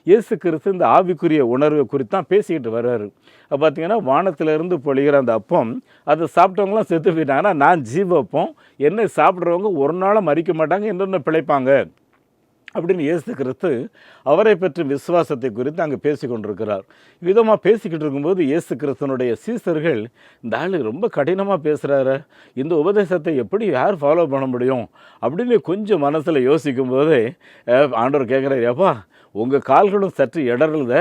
இயேசு கிறிஸ்து இந்த ஆவிக்குரிய உணர்வை குறித்து தான் பேசிக்கிட்டு வர்றாரு. பார்த்தீங்கன்னா, வானத்திலிருந்து பொழிகிற அந்த அப்பம், அதை சாப்பிட்டவங்களாம் செத்து போயிட்டாங்கன்னா, நான் ஜீவப்பம், என்னை சாப்பிட்றவங்க ஒரு நாளும் மறிக்க மாட்டாங்க, இன்னொன்று பிழைப்பாங்க அப்படின்னு இயேசு கிறிஸ்து அவரை பற்றி விசுவாசத்தை குறித்து அங்கே பேசி கொண்டிருக்கிறார். விதமாக பேசிக்கிட்டு இருக்கும்போது இயேசு கிறிஸ்தனுடைய சீசர்கள், இந்த ஆள் ரொம்ப கடினமாக பேசுகிறாரு, இந்த உபதேசத்தை எப்படி யார் ஃபாலோ பண்ண முடியும் அப்படின்னு கொஞ்சம் மனசில் யோசிக்கும்போதே ஆண்டவர் கேட்குறாரு, ஏப்பா உங்கள் கால்களும் சற்று இடறத,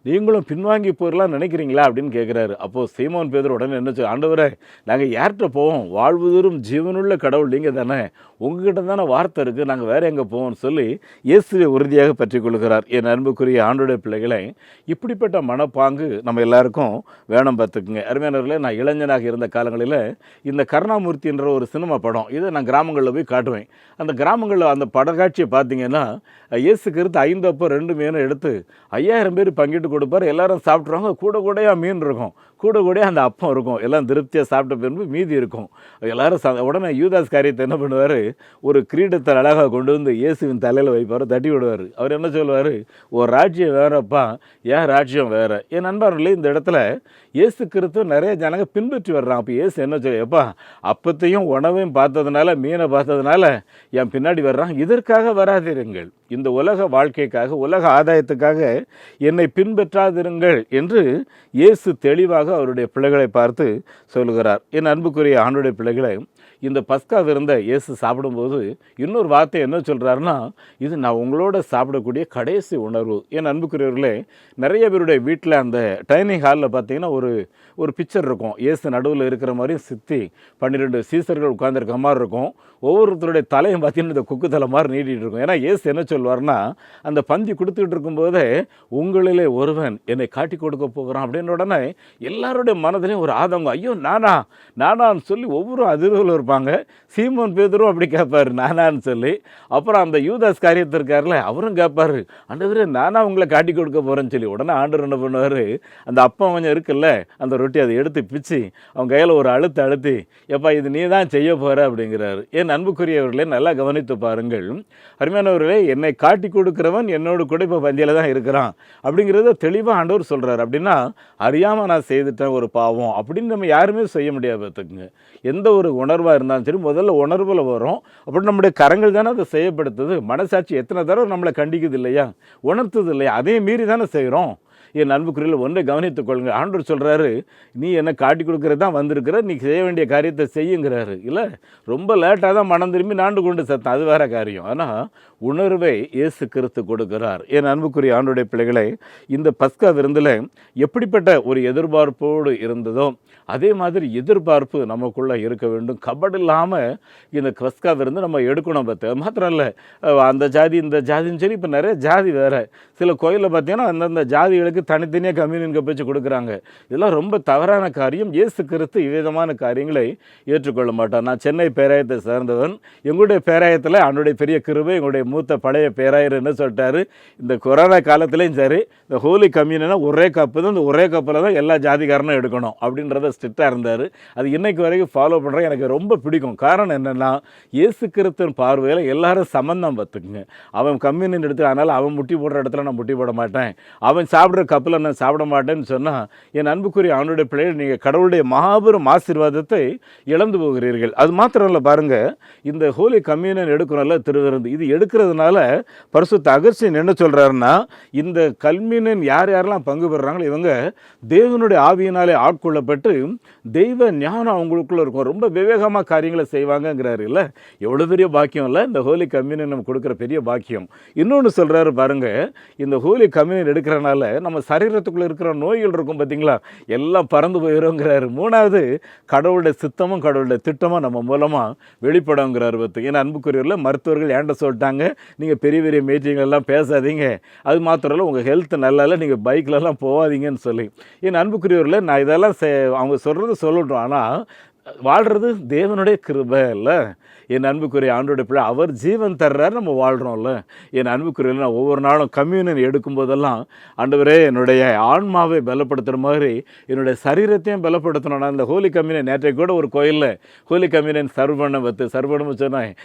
நீங்களும் பின்வாங்கி போயிடலாம் நினைக்கிறீங்களா அப்படின்னு கேட்குறாரு. அப்போது சீமோன் பேதுரு உடனே என்ன சொல்லி, ஆண்டவரே நாங்கள் யார்கிட்ட போவோம், வாழ்வுதரும் ஜீவனுள்ள கடவுள் நீங்கள் தானே, உங்ககிட்ட தானே வார்த்தை இருக்குது, நாங்கள் வேறு எங்கே போவோம்னு சொல்லி இயேசுவை உறுதியாக பற்றி கொள்கிறார். என் அன்புக்குரிய ஆண்டோடைய பிள்ளைகளை, இப்படிப்பட்ட மனப்பாங்கு நம்ம எல்லாருக்கும் வேணும். பார்த்துக்குங்க அருமையானவர்களே, நான் இளைஞனாக இருந்த காலங்களில் இந்த கருணாமூர்த்தின்ற ஒரு சினிமா படம், இதை நான் கிராமங்களில் போய் காட்டுவேன். அந்த கிராமங்களில் அந்த படக்காட்சியை பார்த்தீங்கன்னா, இயேசு கிறிஸ்து 5 அப்போ 2 மீனும் எடுத்து 5000 பேர் பங்கிட்டு கொடுப்பார். எல்லாரும் சாப்பிட்ருவாங்க. கூடையாக மீன் இருக்கும், கூடையாக அந்த அப்பம் இருக்கும். எல்லாம் திருப்தியாக சாப்பிட்ட பின்பு மீதி இருக்கும். எல்லாரும் உடனே யூதாஸ் காரியத்தை என்ன பண்ணுவார், ஒரு கிரீடத்தை அழகாக கொண்டு வந்து இயேசுவின் தலையில் வைப்பார், தட்டி விடுவார். அவர் என்ன சொல்லுவார், ஒரு ராஜ்யம் வேறப்பா, ஏன் ராஜ்யம் வேறு. என் நண்பர்களே, இந்த இடத்துல இயேசு கிறிஸ்து நிறைய ஜனங்க பின்பற்றி வர்றான். அப்போ இயேசு என்ன சொல்லி, எப்பா அப்பத்தையும் உணவையும் பார்த்ததுனால, மீனை பார்த்ததுனால என் பின்னாடி வர்றான், இதற்காக வராதிருங்கள், இந்த உலக வாழ்க்கைக்காக, உலக ஆதாயத்துக்காக என்னை பின்பற்றாதிருங்கள் என்று இயேசு தெளிவாக அவருடைய பிள்ளைகளை பார்த்து சொல்லுகிறார். என் அன்புக்குரிய ஆண்டுடைய பிள்ளைகளை, இந்த பஸ்கா விருந்தை இயேசு சாப்பிடும்போது இன்னொரு வார்த்தை என்ன சொல்கிறாருன்னா, இது நான் உங்களோட சாப்பிடக்கூடிய கடைசி உணர்வு. என் அன்புக்குரியவர்களே, நிறைய பேருடைய வீட்டில் அந்த டைனிங் ஹாலில் பார்த்தீங்கன்னா ஒரு பிக்சர் இருக்கும். இயேசு நடுவில் இருக்கிற மாதிரியும் சுற்றி 12 சீசர்கள் உட்கார்ந்துருக்க மாதிரி இருக்கும். ஒவ்வொருத்தருடைய தலையும் பார்த்தீங்கன்னா இந்த குக்கு தலை மாதிரி நீட்டிகிட்டு இருக்கும். ஏன்னா இயேசு என்ன சொல்வார்னா, அந்த பந்தி கொடுத்துக்கிட்டு இருக்கும்போதே உங்களிலே ஒருவன் என்னை காட்டி கொடுக்க போகிறான் அப்படின்னு உடனே எல்லாருடைய மனதிலையும் ஒரு ஆதங்கம். ஐயோ நானான்னு சொல்லி ஒவ்வொரு அதிர்வில் இருப்பாங்க. சீமோன் பேதுரும் அப்படி கேட்பார் நானான்னு சொல்லி. அப்புறம் அந்த யூதாஸ் காரியத்தில் இருக்கார்ல, அவரும் கேட்பார், ஆண்டவரே நானா உங்களை காட்டி கொடுக்க போகிறேன்னு சொல்லி. உடனே ஆண்டவர் என்ன பண்ணுவார், அந்த அப்பம் கொஞ்சம் இருக்குல்ல, அந்த ரொட்டி அதை எடுத்து பிச்சு அவங்க கையில் ஒரு அழுத்தி எப்பா இது நீ தான் செய்ய போகிற அப்படிங்கிறாரு. என் அன்புக்குரியவர்களே, நல்லா கவனித்து பாருங்கள். அருமையானவர்களே, என்னை காட்டி கொடுக்கிறவன் என்னோடு கூட இப்போ பந்தியில் தான் இருக்கிறான் அப்படிங்கிறத தெளிவாக ஆண்டவர் சொல்கிறார். அப்படின்னா அறியாமல் நான் செய்துட்டேன் ஒரு பாவம் அப்படின்னு நம்ம யாருமே செய்ய முடியாது. பார்த்துக்குங்க, எந்த ஒரு உணர்வாக இருந்தாலும் சரி முதல்ல உணர்வில் வரும். அப்படி நம்முடைய கரங்கள் தானே அதை செய்யப்படுத்துது. மனசாட்சி எத்தனை தடவை நம்மளை கண்டிக்குது இல்லையா, உணர்த்துது இல்லையா, அதே மீறி தானே செய்கிறோம். என் அன்புக்குரியவர்களே, ஒன்றை கவனித்துக் கொள்ளுங்கள். ஆண்டவர் சொல்கிறாரு, நீ என்ன காட்டி கொடுக்கறது தான் வந்திருக்கிற, நீ செய்ய வேண்டிய காரியத்தை செய்யுங்கிறாரு. இல்லை, ரொம்ப லேட்டாக தான் மனம் திரும்பி நாண்டு கொண்டு சத்தம், அது வேறு காரியம். ஆனால் உணர்வை இயேசு கிறிஸ்து கொடுக்கிறார். என் அன்புக்குரிய ஆண்டுடைய பிள்ளைகளை, இந்த பஸ்கா விருந்தில் எப்படிப்பட்ட ஒரு எதிர்பார்ப்போடு இருந்ததோ அதே மாதிரி எதிர்பார்ப்பு நமக்குள்ளே இருக்க வேண்டும். கபடு இல்லாமல் இந்த பஸ்கா விருந்து நம்ம எடுக்கணும். பார்த்து மாத்திரம் இல்லை, அந்த ஜாதி இந்த ஜாதின்னு சொல்லி இப்போ நிறைய ஜாதி வேறு. சில கோயிலில் பார்த்தீங்கன்னா அந்தந்த ஜாதிகளுக்கு தனித்தனியாக கம்யூனியன் கப் வச்சு கொடுக்குறாங்க. இதெல்லாம் ரொம்ப தவறான காரியம். இயேசு கிறிஸ்து இவ்விதமான காரியங்களை ஏற்றுக்கொள்ள மாட்டார். நான் சென்னை பேராயத்தை சேர்ந்தவன். எங்களுடைய பேராயத்தில் அவனுடைய பெரிய கிருபை, எங்களுடைய மூத்த பழைய பேராயர் என்ன சொல்லிட்டாரு, இந்த கொரோனா காலத்துலேயும் சரி இந்த ஹோலி கம்யூனியனா ஒரே கப்பு தான், இந்த ஒரே கப்பில் தான் எல்லா ஜாதிக்காரனும் எடுக்கணும் அப்படின்றத ஸ்ட்ரிக்டாக இருந்தார். அது இன்னைக்கு வரைக்கும் ஃபாலோ பண்ணுறேன். எனக்கு ரொம்ப பிடிக்கும். காரணம் என்னென்னா, இயேசு கிறிஸ்துவின் பார்வையில் எல்லாரும் சமந்தான். பார்த்துக்குங்க, அவன் கம்யூனியன் எடுத்து அதனால் அவன் முட்டி போடுற இடத்துல நான் முட்டி போட மாட்டேன், அவன் சாப்பிட்ற கப்பில் நான் சாப்பிட மாட்டேன்னு சொன்னால், என் அன்புக்குரிய அவனுடைய பிள்ளைகள், நீங்கள் கடவுளுடைய மாபெரும் ஆசீர்வாதத்தை இழந்து போகிறீர்கள். அது மாத்திரம் இல்லை, பாருங்கள், இந்த ஹோலி கம்யூனியன் எடுக்கணும்ல திருவிருந்து, இது எடுக்கிறதுனால பரிசுத்த அகஸ்டின் என்ன சொல்கிறாருன்னா, இந்த கம்யூனியன் யாரெல்லாம் பங்கு பெறுறாங்களோ இவங்க தேவனுடைய ஆவியினாலே ஆட்கொள்ளப்பட்டு தெய்வ ஞானம் அவங்களுக்குள்ள இருக்கும், ரொம்ப விவேகமாக காரியங்களை செய்வாங்கங்கிறாரு. இல்லை, எவ்வளோ பெரிய பாக்கியம் இல்லை இந்த ஹோலி கம்யூனியன் நம்ம கொடுக்குற பெரிய பாக்கியம். இன்னொன்று சொல்கிறாரு பாருங்க, இந்த ஹோலி கம்யூனியன் எடுக்கிறனால நம்ம சரீரத்துக்குள்ளே இருக்கிற நோய்கள் இருக்கும் பார்த்தீங்களா, எல்லாம் பறந்து போயிடும்ங்கிறாரு. மூணாவது, கடவுளுடைய சித்தமும் கடவுளுடைய திட்டமும் நம்ம மூலமாக வெளிப்படுங்கிறாரு. பார்த்து ஏன்னா அன்புக்குரியவர்கள் மருத்துவர்கள் ஏன்ட சொல்லிட்டாங்க, நீங்கள் பெரிய பெரிய மீட்டிங்கெல்லாம் பேசாதீங்க, அது மாத்திரம் இல்லை உங்கள் ஹெல்த் நல்லா இல்லை, நீங்கள் பைக்லலாம் போகாதீங்கன்னு சொல்லி. என் அன்புக்குரியவர்களே, நான் இதெல்லாம் அவங்க சொல்கிறது சொல்லட்டும், ஆனால் வாழ்கிறது தேவனுடைய கிருபை இல்லை. என் அன்புக்குரிய ஆண்டோடைய பிள்ளை, அவர் ஜீவன் தர்றாரு, நம்ம வாழ்கிறோம்ல. என் அன்புக்குரிய, நான் ஒவ்வொரு நாளும் கம்யூனியன் எடுக்கும்போதெல்லாம் ஆண்டவரே என்னுடைய ஆன்மாவை பலப்படுத்துகிற மாதிரி என்னுடைய சரீரத்தையும் பலப்படுத்தணும். நான் இந்த ஹோலி கம்யூனியன் நேற்றைக்கு கூட ஒரு கோயிலில் ஹோலி கம்யூனியன் சர்வ் பண்ண சொன்னேன்.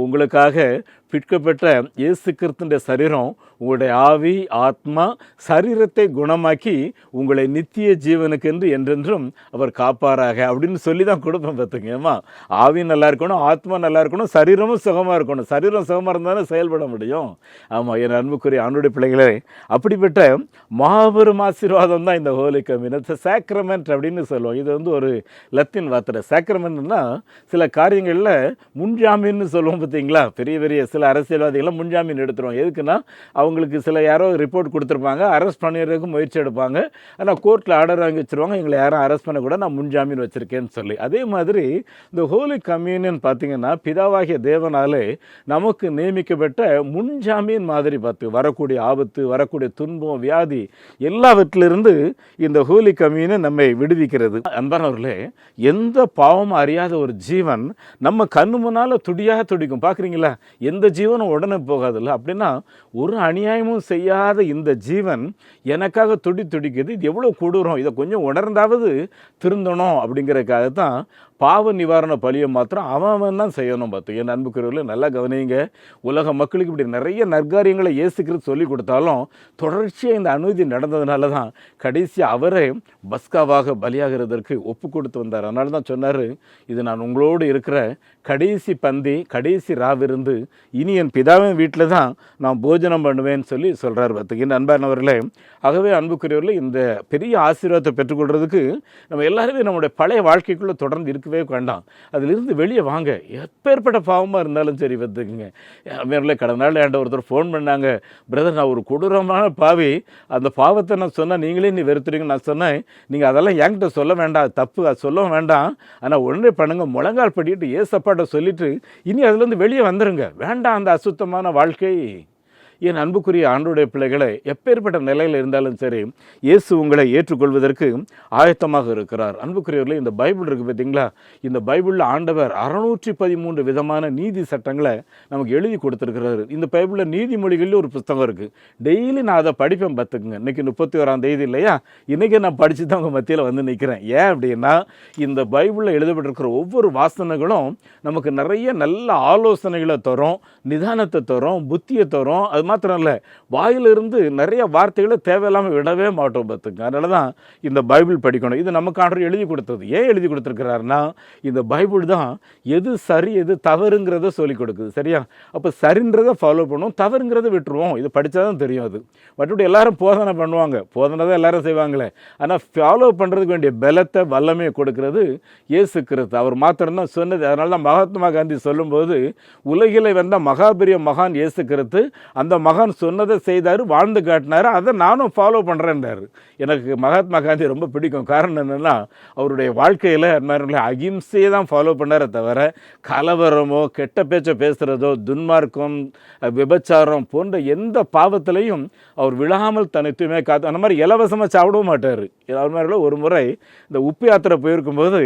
உங்களுக்காக பிற்கப்பட்ட இயேசு கிறிஸ்துவின் சரீரம் உங்களுடைய ஆவி ஆத்மா சரீரத்தை குணமாக்கி உங்களை நித்திய ஜீவனுக்கு என்று என்றென்றும் அவர் காப்பாராக அப்படின்னு சொல்லி தான் கொடுப்பேன். பார்த்துங்கம்மா, ஆவி நல்லா இருக்கணும், ஆத்மா நல்லா இருக்கணும், சரீரமும் சுகமாக இருக்கணும். சரீரம் சுகமாக இருந்தாலும் செயல்பட முடியும். ஆமாம், என் அன்புக்குரிய ஆண்டுடைய பிள்ளைகளே, அப்படிப்பட்ட மாபெரும் ஆசீர்வாதம் தான் இந்த ஹோலி கம்யூனியன். சாக்ரமெண்ட் அப்படின்னு சொல்லுவோம். இது வந்து ஒரு லத்தீன் வார்த்தை. சாக்ரமெண்ட்னா சில காரியங்களில் முன்ஜாமீன்னு சொல்லுவோம். பார்த்தீங்களா, பெரிய பெரிய சில அரசியல்வாதிகள்லாம் முன்ஜாமீன் எடுத்துருவோம். எதுக்குன்னா, அவங்களுக்கு சில யாரோ ரிப்போர்ட் கொடுத்துருப்பாங்க, அரெஸ்ட் பண்ணிடுறதுக்கு முயற்சி எடுப்பாங்க, ஆனால் கோர்ட்டில் ஆர்டர் வாங்கி வச்சுருவாங்க, எங்களை யாரும் அரெஸ்ட் பண்ணக்கூட நான் முன்ஜாமீன் வச்சுருக்கேன்னு சொல்லி. அதே மாதிரி இந்த ஹோலி கம்யூனியன் பார்த்திங்கன்னா பிதாவாகிய தேவனாலே நமக்கு நியமிக்கப்பட்ட முன்ஜாமீன் மாதிரி. பார்த்து வரக்கூடிய ஆபத்து, வரக்கூடிய துன்பம், வியாதி எல்லாவற்றிலிருந்து இந்த ஹோலி கம்யூனியன் நம்மை விடுவிக்கிறது. அன்பானவர்களே, எந்த பாவமும் அறியாத ஒரு ஜீவன் நம்ம கண்ணு முன்னால் துடியாக துடிக்கும். பார்க்குறீங்களா, எந்த ஜீவனும் உடனே போகாதில்ல. அப்படின்னா ஒரு அநியாயமும் செய்யாத இந்த ஜீவன் எனக்காக துடிக்குது. இது எவ்வளோ கொடூரம், இதை கொஞ்சம் உணர்ந்தாவது திருந்தணும் அப்படிங்கிறதுக்காக தான் பாவ நிவாரண பலியை மாத்திரம் அவன் தான் செய்யணும். பார்த்து என் அன்புக்குரியவர்களே, நல்லா கவனிங்க. உலக மக்களுக்கு இப்படி நிறைய நற்காரியங்களை இயேசு கிறிஸ்து சொல்லி கொடுத்தாலும் தொடர்ச்சியாக இந்த அநீதி நடந்ததுனால தான் கடைசி அவரே பஸ்காவாக பலியாகிறதற்கு ஒப்பு கொடுத்து வந்தார். அதனால தான் சொன்னார், இது நான் உங்களோடு இருக்கிற கடைசி பந்தி, கடைசி ராவிருந்து, இனி என் பிதாவின் வீட்டில் தான் நான் போஜனம் பண்ணுவேன் பண்ணுவேன்னு சொல்லி சொல்கிறார் பார்த்துக்கின்னு அன்பானவர்களே. ஆகவே அன்புக்குரியவர்களே, இந்த பெரிய ஆசீர்வாதத்தை பெற்றுக்கொள்கிறதுக்கு நம்ம எல்லாருமே நம்முடைய பழைய வாழ்க்கைக்குள்ளே தொடர்ந்து இருக்கவே வேண்டாம். அதிலிருந்து வெளியே வாங்க. எப்பேற்பட்ட பாவமாக இருந்தாலும் சரி பார்த்துக்குங்க. அன்பானவர்களே, கடந்த நாள் என்கிட்ட ஒருத்தர் ஃபோன் பண்ணாங்க, பிரதர் நான் ஒரு கொடூரமான பாவி, அந்த பாவத்தை நான் சொன்னால் நீங்களே நீ வெறுத்துறீங்க. நான் சொன்னேன், நீங்கள் அதெல்லாம் என்கிட்ட சொல்ல வேண்டாம், தப்பு, அது சொல்ல வேண்டாம். ஆனால் ஒன்றே பண்ணுங்க, முழங்கால் படிட்டு ஏசப்பாட்ட சொல்லிவிட்டு இனி அதுலேருந்து வெளியே வந்துடுங்க. வேண்டாம் அந்த அசுத்தமான வாழ்க்கை. என் அன்புக்குரிய ஆண்டவருடைய பிள்ளைகளை, எப்பேற்பட்ட நிலையில் இருந்தாலும் சரி, இயேசு உங்களை ஏற்றுக்கொள்வதற்கு ஆயத்தமாக இருக்கிறார். அன்புக்குரியவர்களே, இந்த பைபிள் இருக்குது பார்த்தீங்களா, இந்த பைபிளில் ஆண்டவர் 613 விதமான நீதி சட்டங்களை நமக்கு எழுதி கொடுத்துருக்கிறாரு. இந்த பைபிளில் நீதிமொழிகளில் ஒரு புத்தகம் இருக்குது. டெய்லி நான் அதை படிப்பேன் பார்த்துக்குங்க. இன்றைக்கி 31ஆம் தேதி இல்லையா, இன்றைக்கி நான் படித்து தான் உங்கள் மத்தியில் வந்து நிற்கிறேன். ஏன் அப்படின்னா, இந்த பைபிளில் எழுதப்பட்டிருக்கிற ஒவ்வொரு வாசனைகளும் நமக்கு நிறைய நல்ல ஆலோசனைகளை தரும், நிதானத்தை தரும், புத்தியை தரும். அது மாத்திரம் இல்லை, வாயிலிருந்து நிறைய வார்த்தைகளை தேவையில்லாமல் விடவே மாட்டோம் பார்த்துங்க. அதனால தான் இந்த பைபிள் படிக்கணும். இது நமக்கு ஆண்டவர் எழுதி கொடுத்தது. ஏன் எழுதி கொடுத்துருக்கிறாருன்னா, இந்த பைபிள் தான் எது சரி எது தவறுங்கிறத சொல்லிக் கொடுக்குது. சரியா? அப்போ சரின்றதை ஃபாலோ பண்ணுவோம், தவறுங்கிறத விட்டுருவோம். இது படித்தா தான் தெரியும். அது மற்றபடி எல்லாரும் போதனை பண்ணுவாங்க, போதனை தான் எல்லாரும் செய்வாங்களே. ஆனால் ஃபாலோ பண்ணுறதுக்கு வேண்டிய பலத்தை வல்லமையை கொடுக்கறது இயேசு கிறிஸ்து. அவர் மாத்திரம்தான் சொன்னது. அதனால தான் மகாத்மா காந்தி சொல்லும்போது, உலகிலே வந்த மகாபெரிய மகான் இயேசு கிறிஸ்து, அந்த மகான் சொன்னதை செய்தார், வாழ்ந்து காட்டினார், அதை நானும் ஃபாலோ பண்ணுறேன்றார். எனக்கு மகாத்மா காந்தி ரொம்ப பிடிக்கும். காரணம் என்னென்னா, அவருடைய வாழ்க்கையில் அகிம்சையை தான் ஃபாலோ பண்ணாரே தவிர கலவரமோ கெட்ட பேச்சை பேசுகிறதோ துன்மார்க்கம் விபச்சாரம் போன்ற எந்த பாவத்திலையும் அவர் விழாமல் தன்னை தூய்மை காத்து. அந்த மாதிரி இலவசமாக சாப்பிடவும் மாட்டார். அது மாதிரி ஒரு முறை இந்த உப்பு யாத்திரை போயிருக்கும்போது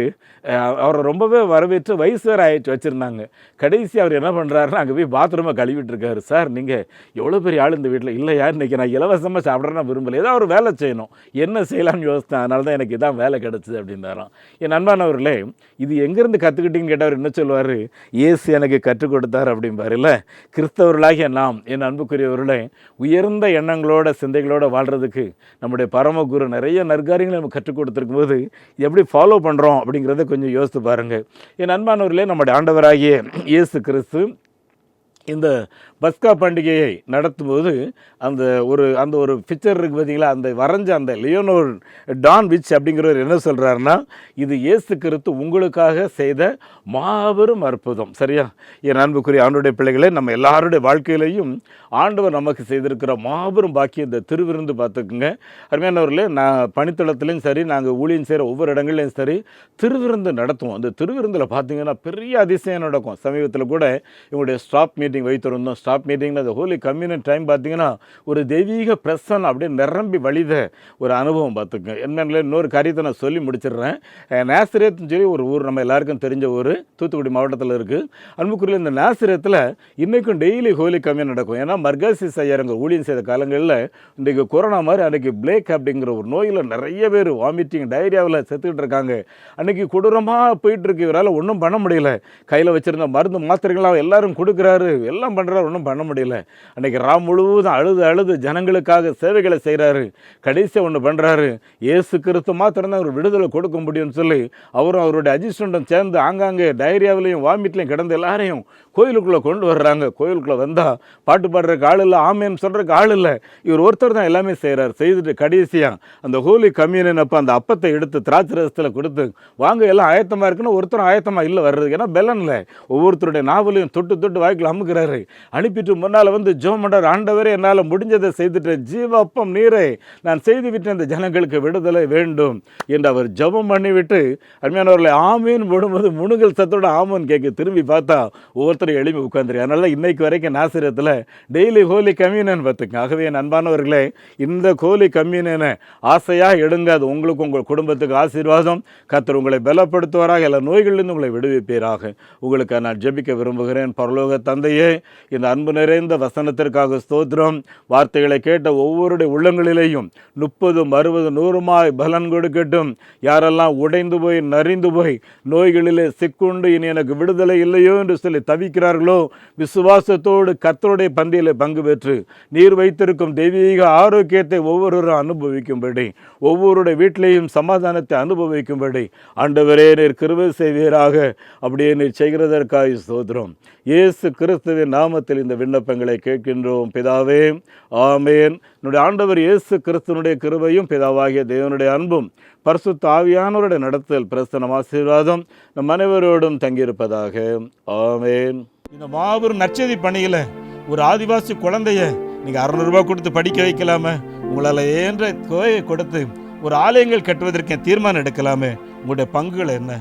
அவரை ரொம்பவே வரவேற்று வயசு வேறு ஆயிடுச்சு வச்சுருந்தாங்க. கடைசி அவர் என்ன பண்ணுறாருன்னா, அங்கே போய் பாத்ரூமை கழுவிட்டு இருக்காரு. சார் நீங்கள் எவ்வளோ பெரிய ஆள் இந்த வீட்டில், இல்லையா இன்றைக்கி நான் இலவசமாக சாப்பிட்றேன்னு விரும்பலை, ஏதாவது ஒரு வேலை செய்யணும், என்ன செய்யலாம்னு யோசித்தேன், அதனால தான் எனக்கு இதான் வேலை கிடச்சிது அப்படின்னாராம். என் நண்பானவர்களே, இது எங்கேருந்து கற்றுக்கிட்டீங்கன்னு கேட்டவர் என்ன சொல்லுவார், இயேசு எனக்கு கற்றுக் கொடுத்தார் அப்படிம்பார். இல்லை, கிறிஸ்தவர்களாகிய நாம், என் அன்புக்குரியவர்களே, உயர்ந்த எண்ணங்களோட சிந்தைகளோடு வாழ்கிறதுக்கு நம்முடைய பரமகுரு நிறைய நற்காரியங்களை நம்ம கற்றுக் கொடுத்துருக்கும் போது எப்படி ஃபாலோ பண்ணுறோம் அப்படிங்கிறத கொஞ்சம் யோசித்து பாருங்கள். என் அன்பானவர்களே, நம்முடைய ஆண்டவராகிய இயேசு கிறிஸ்து இந்த பஸ்கா பண்டிகையை நடத்தும்போது அந்த ஒரு பிக்சர் இருக்குது பார்த்தீங்களா, அந்த வரைஞ்ச அந்த லியோனோர் டான்விச் அப்படிங்கிறவர் என்ன சொல்கிறாருன்னா, இது இயேசு கிறிஸ்து உங்களுக்காக செய்த மாபெரும் அற்புதம். சரியா? என் அன்புக்குரிய ஆண்டவருடைய பிள்ளைகளே, நம்ம எல்லாருடைய வாழ்க்கையிலையும் ஆண்டவர் நமக்கு செய்திருக்கிற மாபெரும் பாக்கிய இந்த திருவிருந்து பார்த்துக்குங்க. அருமையானவர்களே, நான் பணித்தளத்துலேயும் சரி, நாங்கள் ஊழியம் செய்கிற ஒவ்வொரு இடங்கள்லையும் சரி திருவிருந்து நடத்துவோம். அந்த திருவிருந்தில் பார்த்தீங்கன்னா பெரிய அதிசயம் நடக்கும். சமீபத்தில் கூட இவங்களுடைய ஸ்டாப் மீட்டிங் வைத்திருந்தோம். ஸ்டாப் மீட்டிங்கில் அந்த ஹோலி கம்யூனியன் டைம் பார்த்தீங்கன்னா ஒரு தெய்வீக பிரசன் அப்படியே நிரம்பி வழித ஒரு அனுபவம் பார்த்துக்குங்க. என்னென்ன இன்னொரு காரியத்தை நான் சொல்லி முடிச்சிடுறேன். நாசரேத்னு சொல்லி ஒரு ஊர் நம்ம எல்லாருக்கும் தெரிஞ்ச ஊர் தூத்துக்குடி மாவட்டத்தில் இருக்குது. அன்புக்குரிய இந்த நாசரேத்தில் இன்றைக்கும் டெய்லி ஹோலி கம்யூன் நடக்கும். ஏன்னா மர்காசிஸ் ஐயர் அங்கே ஊழியம் செய்த காலங்களில் இன்றைக்கு கொரோனா மாதிரி அன்றைக்கி பிளேக் அப்படிங்கிற ஒரு நோயில் நிறைய பேர் வாமிட்டிங் டயரியாவில் செத்துக்கிட்டு இருக்காங்க. அன்றைக்கி கொடூரமாக போயிட்டுருக்கு. இவரால் ஒன்றும் பண்ண முடியல. கையில் வச்சுருந்த மருந்து மாத்திரைகளாக எல்லாரும் கொடுக்குறாரு, எல்லாம் பண்ணுறாரு, ஒன்றும் பண்ண முடியல. அன்றைக்கி ராம் முழுவதும் அழுது ஜனங்களுக்காக சேவைகளை செய்கிறாரு. கடைசியாக ஒன்று பண்ணுறாரு, இயேசு கிறிஸ்து மாத்திரம்தான் அவர் விடுதலை கொடுக்க முடியும்னு சொல்லி அவரும் அவருடைய அசிஸ்டண்ட்டும் சேர்ந்து ஆங்காங்கே டயரியாவிலையும் வாமிட்லையும் கிடந்து எல்லாரையும் கோயிலுக்குள்ளே கொண்டு வர்றாங்க. கோயிலுக்குள்ளே வந்தால் பாட்டு பாடுறதுக்கு ஆள் இல்லை, ஆமேன்னு சொல்கிறதுக்கு ஆள் இல்லை. இவர் ஒருத்தர் தான் எல்லாமே செய்கிறார். செய்துட்டு கடைசியாக அந்த ஹோலி கம்யூனியன் அப்போ அந்த அப்பத்தை எடுத்து திராட்சை ரசத்தில் கொடுத்து வாங்க எல்லாம் ஆயத்தமாக இருக்குன்னு ஒருத்தரும் ஆயத்தமாக இல்லை வர்றது. ஏன்னா பெலன் இல்லை. ஒவ்வொருத்தருடைய நாவலையும் தொட்டு வாய்க்கில் அமுக்கிறாரு. அனுப்பிட்டு முன்னால் வந்து ஜெபம் பண்ணுறார், ஆண்டவரே என்னால் முடிஞ்சதை செய்துட்டேன், ஜீவ அப்பம் நீரை நான் செய்து விட்டேன், இந்த ஜனங்களுக்கு விடுதலை வேண்டும் என்று அவர் ஜெபம் பண்ணிவிட்டு அருமையானவர்களை ஆமீன் போடும்போது முணுகல் சத்தோட ஆமோன் கேட்க திரும்பி பார்த்தா ஒவ்வொருத்தரும் எழுப்பி உட்காந்துரு. அதனால இன்னைக்கு வரைக்கும் நாசிரியத்தில் டெய்லி ஹோலி கம்யூனியன் பார்த்துங்க. ஆகவே என் அன்பானவர்களே, இந்த ஹோலி கம்யூனியனை ஆசையாக எடுங்க. அது உங்களுக்கு உங்கள் குடும்பத்துக்கு ஆசீர்வாதம். கர்த்தர் உங்களை பலப்படுத்துவாராக, எல்லா நோய்களிலிருந்து உங்களை விடுவிப்பீராக. உங்களுக்கு நான் ஜெபிக்க விரும்புகிறேன். பரலோக தந்தையே, இந்த அன்பு நிறைந்த வசனத்திற்காக ஸ்தோத்திரம். வார்த்தைகளை கேட்ட ஒவ்வொருடைய உள்ளங்களிலேயும் 30, 60, 100 பலன் கொடுக்கட்டும். யாரெல்லாம் உடைந்து போய் நரிந்து போய் நோய்களிலே சிக்குண்டு இனி எனக்கு விடுதலை இல்லையோ என்று சொல்லி தவிக்கிறார்களோ, விசுவாசத்தோடு கர்த்தருடைய பந்தியிலே பங்கு பெற்று நீர் வைத்திருக்கும் தெய்வீக ஆரோக்கியத்தை ஒவ்வொருவரும் அனுபவிக்கும்படி, ஒவ்வொருடைய வீட்டிலேயும் சமாதானத்தை அனுபவிக்கும்படி ஆண்டவரே நீர் கிருபை செய்வீராக. அப்படியே நீர் செய்கிறதற்காக ஸ்தோத்திரம். இயேசு கிறிஸ்துவின் நாமத்தில் இந்த இந்த விண்ணப்பங்களை கேட்கின்றோம் பிதாவே, ஆமேன். என்னுடைய ஆண்டவர் இயேசு கிறிஸ்துவனுடைய கிருபையும் பிதாவாகிய தேவனுடைய அன்பும் பரிசுத்த ஆவியானவருடைய நடத்தல் பிரசன்னம் ஆசீர்வாதம் நம் அனைவரோடும் தங்கியிருப்பதாக, ஆமேன். இந்த மாபெரும் நற்செய்தி பணியில் ஒரு ஆதிவாசி குழந்தைய நீங்கள் 600 ரூபாய் கொடுத்து படிக்க வைக்கலாமே, உங்களால் ஏன்ற தொகையை கொடுத்து ஒரு ஆலயங்கள் கட்டுவதற்கு தீர்மானம் எடுக்கலாமே, உங்களுடைய பங்குகள் என்ன?